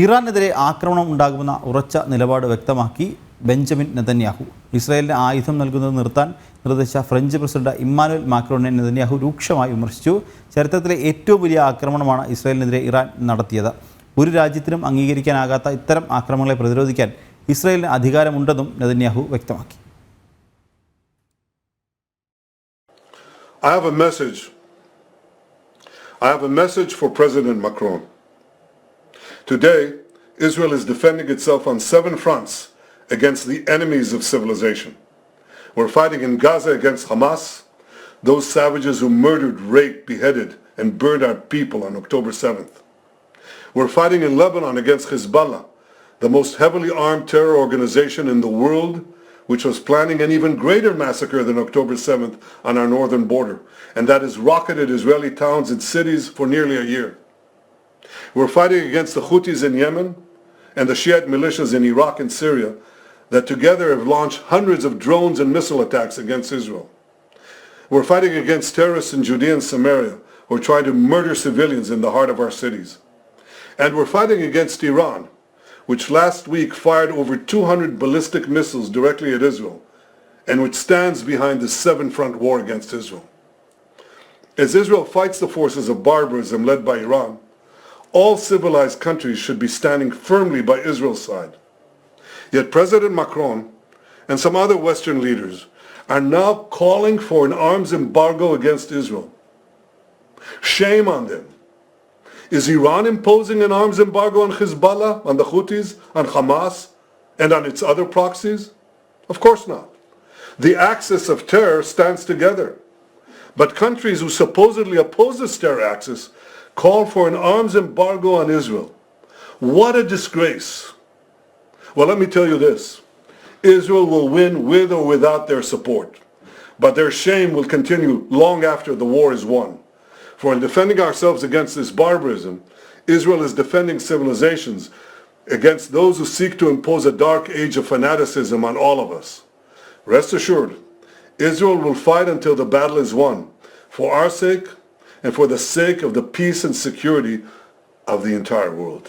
ഇറാനെതിരെ ആക്രമണം ഉണ്ടാകുമെന്ന ഉറച്ച നിലപാട് വ്യക്തമാക്കി ബെഞ്ചമിൻ നെതന്യാഹു. ഇസ്രായേലിന് ആയുധം നൽകുന്നത് നിർത്താൻ നിർദ്ദേശിച്ച ഫ്രഞ്ച് പ്രസിഡന്റ് ഇമ്മാനുവൽ മാക്രോണിനെ നെതന്യാഹു രൂക്ഷമായി വിമർശിച്ചു. ചരിത്രത്തിലെ ഏറ്റവും വലിയ ആക്രമണമാണ് ഇസ്രായേലിനെതിരെ ഇറാൻ നടത്തിയത്. ഒരു രാജ്യത്തിനും അംഗീകരിക്കാനാകാത്ത ഇത്തരം ആക്രമണങ്ങളെ പ്രതിരോധിക്കാൻ ഇസ്രായേലിന് അധികാരമുണ്ടെന്നും നെതന്യാഹു വ്യക്തമാക്കി. I have a message for President Macron. Today, Israel is defending itself on 7 fronts against the enemies of civilization. We're fighting in Gaza against Hamas, those savages who murdered, raped, beheaded, and burned our people on October 7th. We're fighting in Lebanon against Hezbollah, the most heavily armed terror organization in the world, which was planning an even greater massacre than October 7th on our northern border, and that has rocketed Israeli towns and cities for nearly a year. We're fighting against the Houthis in Yemen and the Shiite militias in Iraq and Syria that together have launched hundreds of drones and missile attacks against Israel. We're fighting against terrorists in Judea and Samaria who are trying to murder civilians in the heart of our cities. And we're fighting against Iran, which last week fired over 200 ballistic missiles directly at Israel, and which stands behind the 7-front war against Israel. As Israel fights the forces of barbarism led by Iran, all civilized countries should be standing firmly by Israel's side. Yet President Macron and some other Western leaders are now calling for an arms embargo against Israel. Shame on them. Is Iran imposing an arms embargo on Hezbollah, on the Houthis, on Hamas, and on its other proxies? Of course not. The axis of terror stands together. But countries who supposedly oppose this terror axis call for an arms embargo on Israel. What a disgrace. Well, let me tell you this. Israel will win with or without their support. But their shame will continue long after the war is won. For in defending ourselves against this barbarism, Israel is defending civilizations against those who seek to impose a dark age of fanaticism on all of us. Rest assured, Israel will fight until the battle is won, for our sake and for the sake of the peace and security of the entire world.